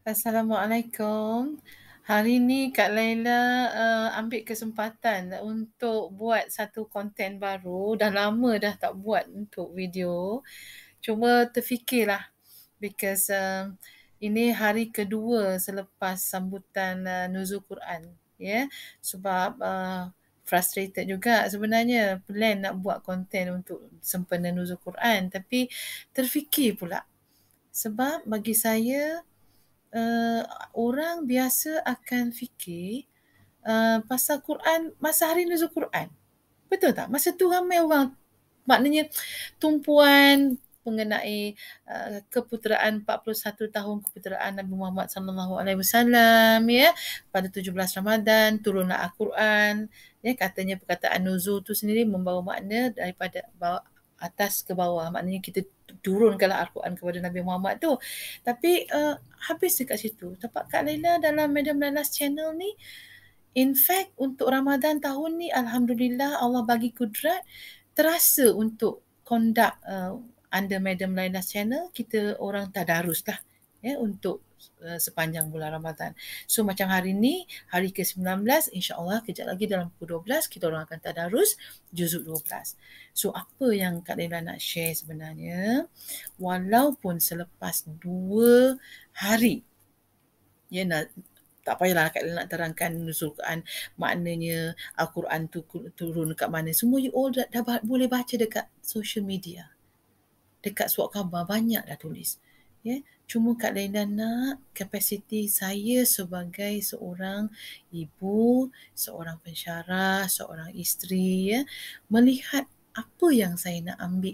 Assalamualaikum. Hari ni Kak Laila ambil kesempatan untuk buat satu konten baru. Dah lama dah tak buat untuk video. Cuma terfikirlah because ini hari kedua selepas sambutan Nuzul Quran. Ya, sebab frustrated juga sebenarnya plan nak buat konten untuk sempena Nuzul Quran, tapi terfikir pula sebab bagi saya uh, orang biasa akan fikir pasal Quran masa hari nuzul Quran. Betul tak? Masa tu ramai orang, maknanya tumpuan mengenai keputeraan 41 tahun keputeraan Nabi Muhammad sallallahu alaihi wasallam, ya, pada 17 Ramadan turunlah Al-Quran, ya, katanya perkataan nuzul tu sendiri membawa makna daripada atas ke bawah, maknanya kita turunkanlah Al-Quran kepada Nabi Muhammad tu. Tapi habis dekat situ. Tapak Kak Laila dalam Madam Laila's channel ni, in fact untuk Ramadan tahun ni alhamdulillah Allah bagi kudrat terasa untuk conduct under Madam Laila's channel, kita orang tadarus lah, ya, untuk sepanjang bulan Ramadan. So macam hari ni, hari ke-19, insya-Allah kejap lagi dalam pukul 12 kita orang akan tadarus juzuk 12. So apa yang Kak Laila nak share sebenarnya, walaupun selepas 2 hari, ya, tak payahlah Kak Laila nak terangkan nuzul Quran, maknanya Al-Quran tu turun dekat mana, semua you all dah boleh baca dekat social media, dekat surat khabar banyak dah tulis, ya. Cuma Kak Laila nak kapasiti saya sebagai seorang ibu, seorang pensyarah, seorang isteri, ya, melihat apa yang saya nak ambil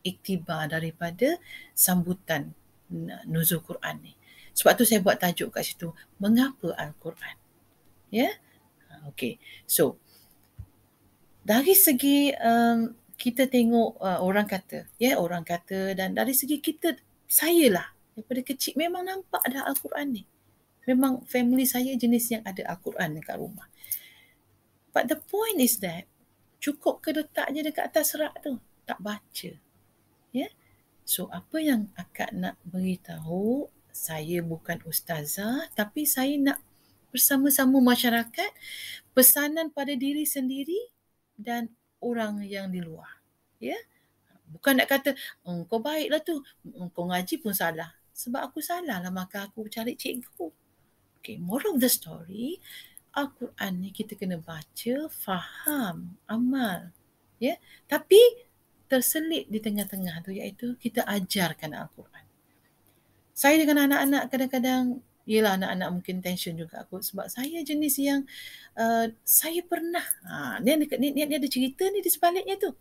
iktibar daripada sambutan nuzul Quran ni. Sebab tu saya buat tajuk kat situ, mengapa Al-Quran, ya. Okey, so dari segi kita tengok orang kata, ya, orang kata, dan dari segi kita, saya lah daripada kecil memang nampak ada Al-Quran ni. Memang family saya jenis yang ada Al-Quran dekat rumah. But the point is that cukup ke letak je dekat atas rak tu, tak baca, ya. So apa yang akak nak beritahu, saya bukan ustazah, tapi saya nak bersama-sama masyarakat, pesanan pada diri sendiri dan orang yang di luar, ya. Bukan nak kata kau baiklah tu, kau ngaji pun salah. Sebab aku salah lah, maka aku cari cikgu. Okay, moral of the story, Al-Quran ni kita kena baca, faham, amal, ya. Tapi terselit di tengah-tengah tu, iaitu kita ajarkan Al-Quran. Saya dengan anak-anak kadang-kadang, yelah anak-anak mungkin tension juga aku, sebab saya jenis yang saya pernah, ni ada cerita ni di sebaliknya tu.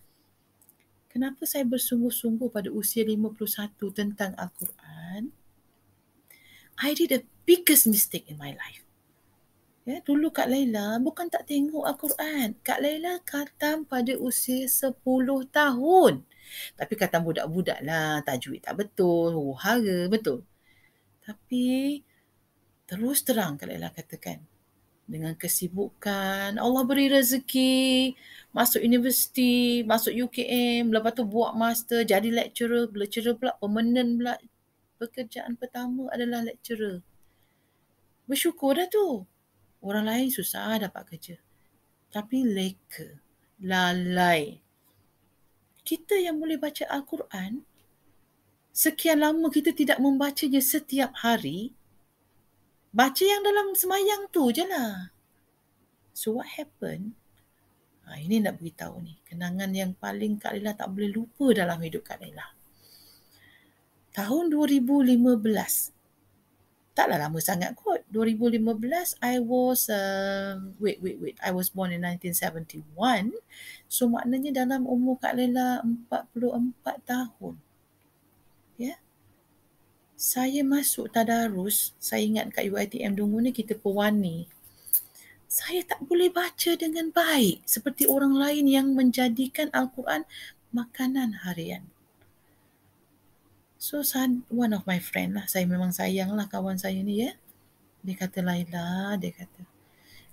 Kenapa saya bersungguh-sungguh pada usia 51 tentang Al-Quran? I did the biggest mistake in my life. Ya, dulu Kak Laila bukan tak tengok Al-Quran. Kak Laila khatam pada usia 10 tahun. Tapi khatam budak-budak lah, tajwid tak betul, huru-hara betul. Tapi terus terang Kak Laila katakan, dengan kesibukan, Allah beri rezeki, masuk universiti, masuk UKM, lepas tu buat master, jadi lecturer pula, permanent pula. Pekerjaan pertama adalah lecturer. Bersyukur dah tu. Orang lain susah dapat kerja. Tapi leka, lalai. Kita yang boleh baca Al-Quran, sekian lama kita tidak membacanya setiap hari, baca yang dalam semayang tu je lah. So what happened? Ini nak beritahu ni, kenangan yang paling Kak Laila tak boleh lupa dalam hidup Kak Laila. Tahun 2015, taklah lama sangat kot. 2015, I was, I was born in 1971. So maknanya dalam umur Kak Laila 44 tahun. Ya. Saya masuk tadarus, saya ingat kat UiTM Dungu ni kita pewani. Saya tak boleh baca dengan baik seperti orang lain yang menjadikan Al-Quran makanan harian. So one of my friend lah, saya memang sayang lah kawan saya ni, ya. Dia kata, Laila, dia kata,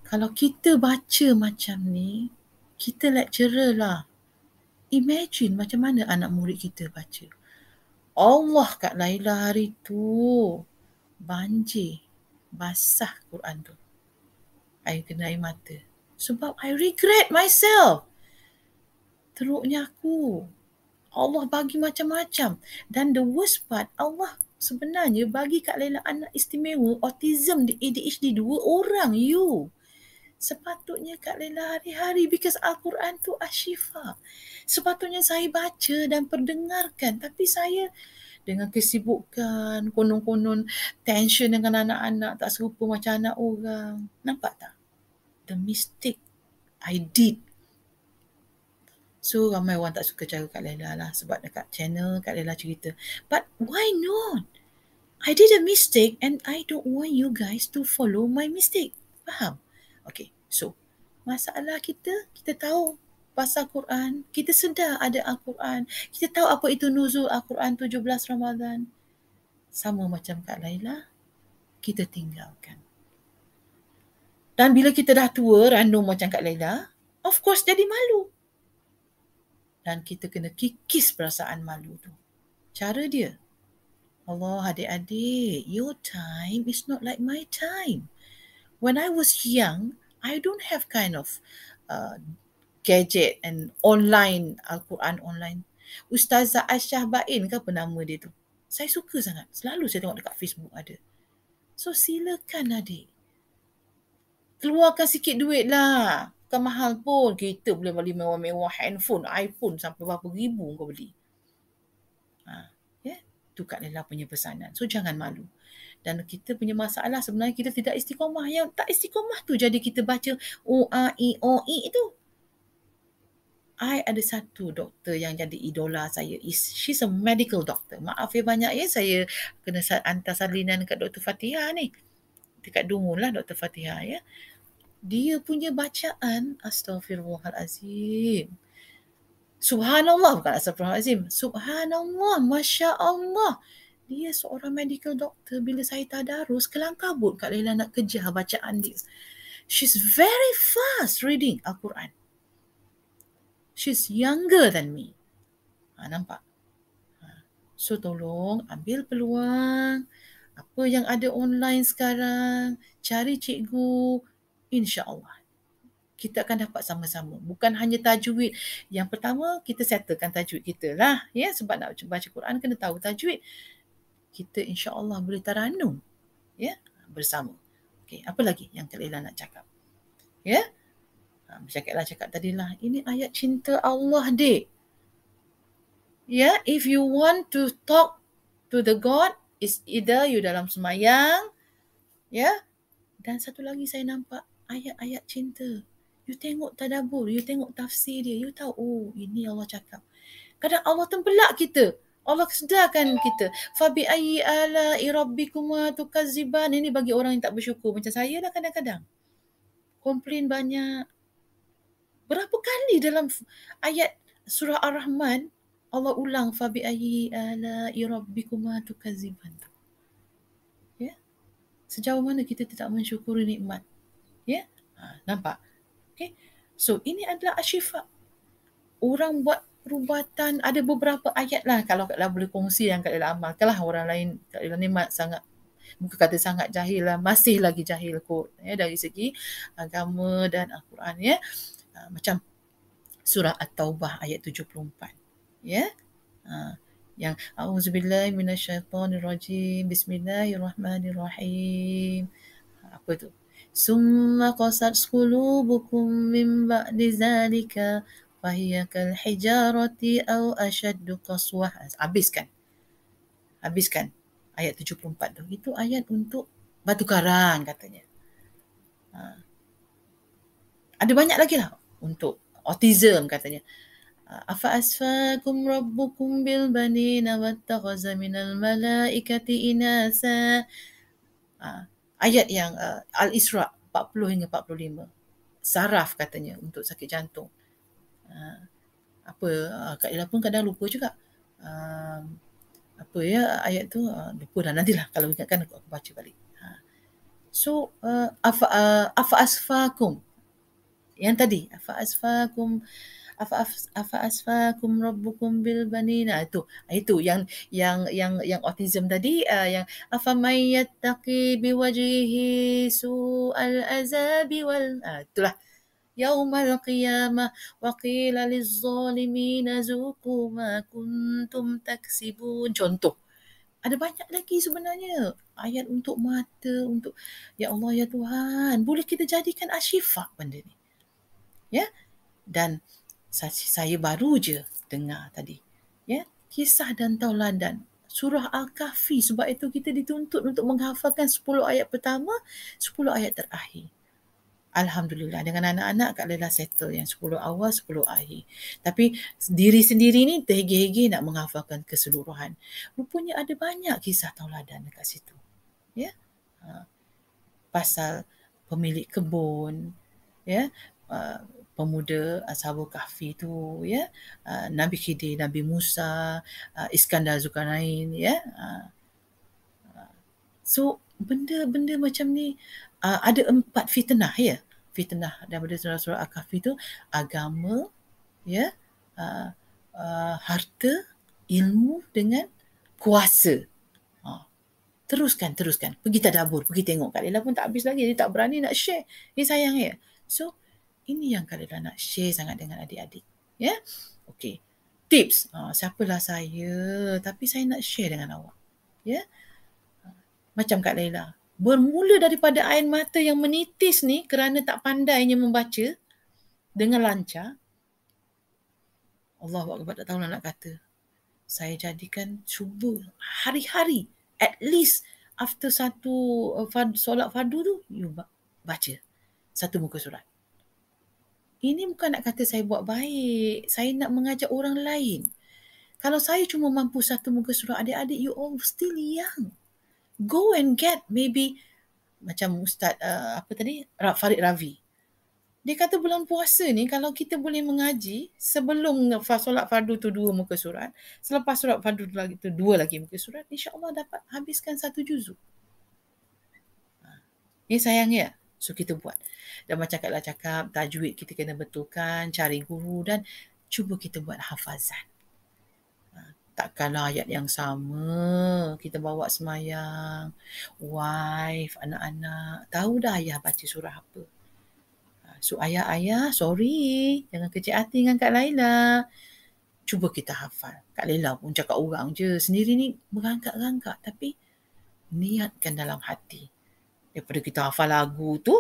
kalau kita baca macam ni, kita lecturer lah. Imagine macam mana anak murid kita baca. Allah Kak Laila hari tu, banjir, basah Quran tu. I kena air mata. Sebab I regret myself. Teruknya aku. Allah bagi macam-macam. Dan the worst part, Allah sebenarnya bagi Kak Laila anak istimewa, autism, ADHD, 2 orang, you. Sepatutnya Kak Laila hari-hari, because Al-Quran tu asyifa. Sepatutnya saya baca dan perdengarkan. Tapi saya dengan kesibukan, konon-konon tension dengan anak-anak, tak serupa macam anak orang. Nampak tak? The mistake I did. So ramai orang tak suka cara Kak Laila lah, sebab dekat channel Kak Laila cerita. But why not? I did a mistake and I don't want you guys to follow my mistake. Faham? Okay, so masalah kita tahu pasal Quran, kita sedar ada Al-Quran, kita tahu apa itu nuzul Al-Quran 17 Ramadan. Sama macam Kak Laila, kita tinggalkan. Dan bila kita dah tua, random macam Kak Laila, of course jadi malu. Dan kita kena kikis perasaan malu tu. Cara dia, Allah, adik-adik, your time is not like my time. When I was young, I don't have kind of gadget and online, Al-Quran online. Ustazah Aisyah Bain ke apa nama dia tu? Saya suka sangat. Selalu saya tengok dekat Facebook ada. So silakan adik. Keluarkan sikit duit lah. Bukan mahal pun. Kita boleh beli mewah-mewah handphone, iPhone sampai berapa ribu kau beli. Tu Kak Laila punya pesanan. So jangan malu. Dan kita punya masalah sebenarnya kita tidak istiqomah. Yang tak istiqomah tu jadi kita baca O-A-I-O-I itu. I ada satu doktor yang jadi idola saya. She's a medical doctor. Maaf ya banyak ya, saya kena hantar salinan dekat Dr. Fatihah ni. Dekat Dungun lah Dr. Fatihah ya. Dia punya bacaan, Astaghfirullahalazim. Subhanallah, bukan Astaghfirullahalazim. Subhanallah, Masya Allah. Dia seorang medical doctor. Bila saya tadarus, kelang kabut Kak Laila nak kejar bacaan dia. She's very fast reading Al-Quran. She's younger than me. Nampak? So tolong ambil peluang. Apa yang ada online sekarang, cari cikgu. InsyaAllah kita akan dapat sama-sama. Bukan hanya tajwid. Yang pertama, kita settlekan tajwid kita lah. Ya, sebab nak baca Quran, kena tahu tajwid. Kita insya-Allah boleh taranum. Ya, bersama. Okey, apa lagi yang Kak Laila nak cakap? Ya? Macam Kak Laila cakap tadi lah. Ini ayat cinta Allah, dek. Ya, if you want to talk to the God, is either you dalam semayang, ya. Dan satu lagi saya nampak ayat-ayat cinta. You tengok tadabbur, you tengok tafsir dia, you tahu, oh ini Allah cakap. Kadang Allah tembelak kita. Allah sedarkan kita. Fabi ayyi ala'i rabbikuma tukazziban. Ini bagi orang yang tak bersyukur. Macam saya lah kadang-kadang. Komplain banyak. Berapa kali dalam ayat surah Ar-Rahman, Allah ulang fabi ayyi ala'i rabbikuma tukazziban. Ya? Sejauh mana kita tidak mensyukuri nikmat. Ya? Nampak? Okay. So ini adalah asyifa. Orang buat perubatan, ada beberapa ayat lah kalau Kak Laila boleh kongsi yang Kak Laila amalkan lah. Orang lain, Kak Laila ni sangat, bukan kata sangat jahil lah, masih lagi jahil kot ya, dari segi agama dan Al-Quran ya. Macam surah At-Taubah ayat 74 ya. Yang auzubillahi minasyaitonirrajim, bismillahirrahmanirrahim. Apa tu? Summa qasat qulubukum min ba'di zalika fahiya kal hijarati aw ashaddu qaswah. Habiskan ayat 74 tu. Itu ayat untuk batu karang katanya. Ada banyak lagi lah untuk autism katanya. Afa asfakum rabbukum bil banina wattakhadha minal malaikati inasa. Ayat yang Al-Isra 40 hingga 45. Saraf katanya untuk sakit jantung. Kak Laila pun kadang lupa juga. Apa ya ayat tu, lupa dah, nantilah kalau ingatkan aku baca balik. So afa asfakum. Yang tadi, afa asfakum afa asfakum rabbukum bil banina. Itu yang autism tadi, yang afa may yattaqi biwajhihi su'al azabi wal, itulah yaumal qiyamah wa qila lizzalimina zuqu ma kuntum taksibun. Contoh. Ada banyak lagi sebenarnya ayat untuk mata, untuk ya Allah ya Tuhan, boleh kita jadikan asyifa benda ni. Ya. Dan saya baru je dengar tadi. Ya, kisah dan tauladan surah Al-Kahfi, sebab itu kita dituntut untuk menghafalkan 10 ayat pertama, 10 ayat terakhir. Alhamdulillah dengan anak-anak Kak Laila settle yang 10 awal 10 akhir. Tapi diri sendiri ni terhege-hege nak menghafalkan keseluruhan. Rupanya ada banyak kisah tauladan dekat situ. Ya. Pasal pemilik kebun, ya, pemuda Ashabul Kahfi tu, ya, Nabi Khidir, Nabi Musa, Iskandar Zulkarnain, ya. So benda-benda macam ni, ada 4 fitnah, ya. Fitnah daripada surah-surah Al-Kahfi tu, agama, ya, harta, ilmu dengan kuasa. Teruskan. Pergi tadabbur, pergi tengok. Kak Laila pun tak habis lagi. Dia tak berani nak share. Dia sayang ya. So, ini yang Kak Laila nak share sangat dengan adik-adik. Ya. Okey. Tips. Siapalah saya. Tapi saya nak share dengan awak. Ya. Macam Kak Laila. Bermula daripada air mata yang menitis ni kerana tak pandainya membaca dengan lancar. Allahu Akbar, tak tahu nak kata. Saya jadikan cuba hari-hari. At least after satu solat fardu tu, you baca satu muka surat. Ini bukan nak kata saya buat baik. Saya nak mengajak orang lain. Kalau saya cuma mampu satu muka surat, adik-adik, you all still young. Go and get maybe macam Ustaz Farid Ravi. Dia kata bulan puasa ni kalau kita boleh mengaji sebelum solat fardu tu 2 muka surat, selepas solat fardu tu 2 lagi muka surat, insya-Allah dapat habiskan 1 juzuk. Ni sayang ya. So kita buat. Dan macam Kak Ella cakap, tajwid kita kena betulkan, cari guru dan cuba kita buat hafazan. Takkanlah ayat yang sama kita bawa semayang, wife, anak-anak, tahu dah ayah baca surah apa. So ayah, sorry, jangan kecil hati dengan Kak Laila. Cuba kita hafal. Kak Laila pun cakap orang je, sendiri ni berangkat-rangkat, tapi niatkan dalam hati. Daripada kita hafal lagu tu,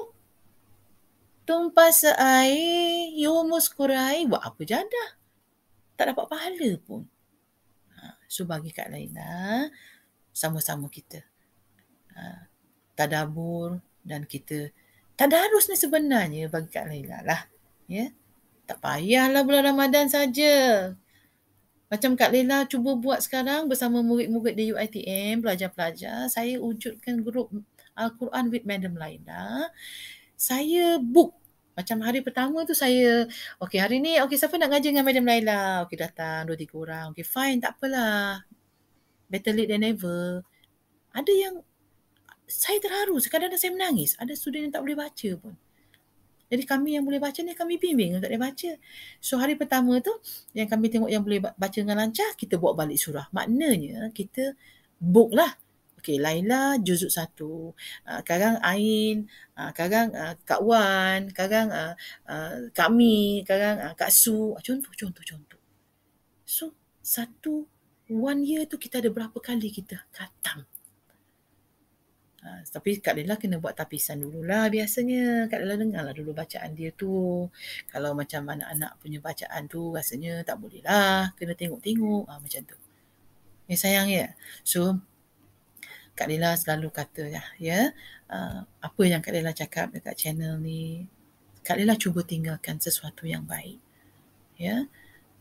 tumpah seair, yumus kurai, buat apa jadah? Tak dapat pahala pun. So bagi Kak Laila, sama-sama kita tadabbur dan kita tadarus ni sebenarnya bagi Kak Laila lah. Ya. Tak payahlah bulan Ramadan saja. Macam Kak Laila cuba buat sekarang bersama murid-murid di UiTM, pelajar-pelajar, saya wujudkan grup Al-Quran with Madam Laila. Saya book. Macam hari pertama tu saya, okey hari ni, okey siapa nak ngaji dengan Madam Laila? Okey datang 2-3 orang. Okey fine, tak apalah. Better late than never. Ada yang saya terharu, kadang-kadang saya menangis. Ada student yang tak boleh baca pun. Jadi kami yang boleh baca ni kami bimbing untuk dia baca. So hari pertama tu yang kami tengok yang boleh baca dengan lancar, kita bawa balik surah. Maknanya kita book lah. Okey, Laila juzuk 1. Sekarang Ain, sekarang Kak Wan, sekarang kami, sekarang Kak Su. Contoh. So 1 year tu kita ada berapa kali kita khatam. Tapi Kak Laila kena buat tapisan dululah biasanya. Kak Laila dengarlah dulu bacaan dia tu. Kalau macam anak-anak punya bacaan tu rasanya tak boleh lah. Kena tengok-tengok macam tu. Sayang ya. So Kak Laila selalu kata ya, apa yang Kak Laila cakap dekat channel ni, Kak Laila cuba tinggalkan sesuatu yang baik. Ya.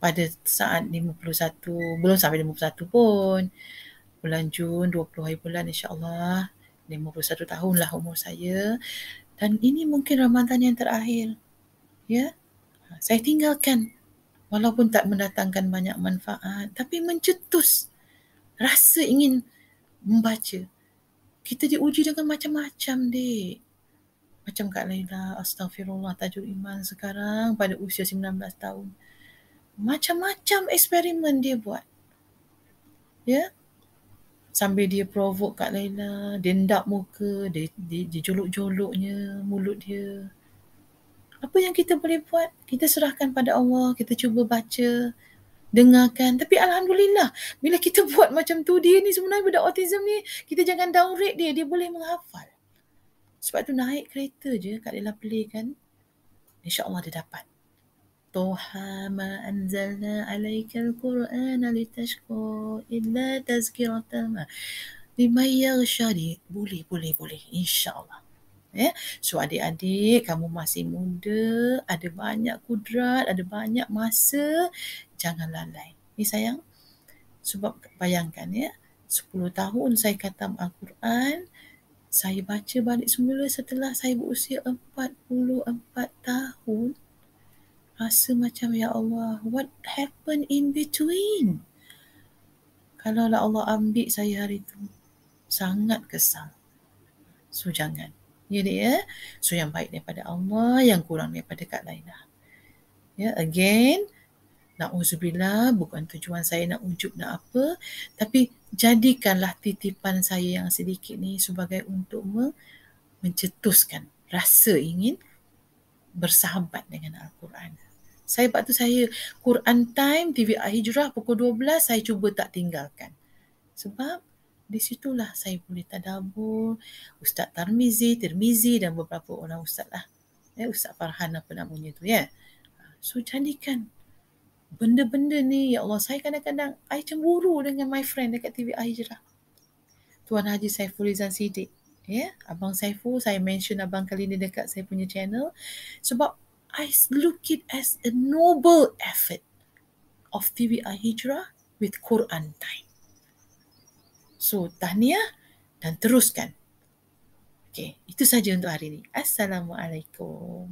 Pada saat 51, belum sampai 51 pun. Bulan Jun, 20 hari bulan insya-Allah. 51 tahun lah umur saya. Dan ini mungkin Ramadan yang terakhir. Ya. Saya tinggalkan. Walaupun tak mendatangkan banyak manfaat. Tapi mencetus rasa ingin membaca. Kita diuji dengan macam-macam, dek. Macam Kak Laila, astagfirullah, tajul iman sekarang pada usia 19 tahun. Macam-macam eksperimen dia buat. Ya, sambil dia provoke Kak Laila, dia endap muka, dia jolok-joloknya mulut dia. Apa yang kita boleh buat? Kita serahkan pada Allah, kita cuba baca, dengarkan. Tapi Alhamdulillah, bila kita buat macam tu, dia ni sebenarnya budak autism ni, kita jangan downgrade dia, dia boleh menghafal. Sebab tu naik kereta je, Kak Laila play kan, insyaAllah dia dapat. Toha ma anzalna alaikal Qur'ana litashqa illa tazkiratan liman yaghsha. Boleh, insyaAllah. Ya. So adik-adik, kamu masih muda, ada banyak kudrat, ada banyak masa, jangan lalai. Ni sayang, sebab bayangkan ya, 10 tahun saya khatam Al-Quran, saya baca balik semula setelah saya berusia 44 tahun. Rasa macam, ya Allah, what happened in between? Kalaulah Allah ambil saya hari tu, sangat kesal. So jangan. Ya dek ya. So yang baik daripada Allah, yang kurang daripada Kak Laila. Ya, again, na'udzubillah, bukan tujuan saya nak ujub nak apa, tapi jadikanlah titipan saya yang sedikit ni sebagai untuk mencetuskan rasa ingin bersahabat dengan Al-Quran. Sebab tu saya Quran Time TV Al-Hijrah pukul 12 saya cuba tak tinggalkan. Sebab di situlah saya boleh tadabbur, Ustaz Tirmizi dan beberapa orang ustaz lah. Ustaz Farhan apa namanya tu ya. So jadikan benda-benda ni, ya Allah, saya kadang-kadang I cemburu dengan my friend dekat TV Al-Hijrah. Tuan Haji Saiful Rizal Siddiq. Ya, Abang Saiful, saya mention abang kali ni dekat saya punya channel. Sebab I look it as a noble effort of TV Al-Hijrah with Quran Time. So, tahniah dan teruskan. Okey, itu saja untuk hari ini. Assalamualaikum.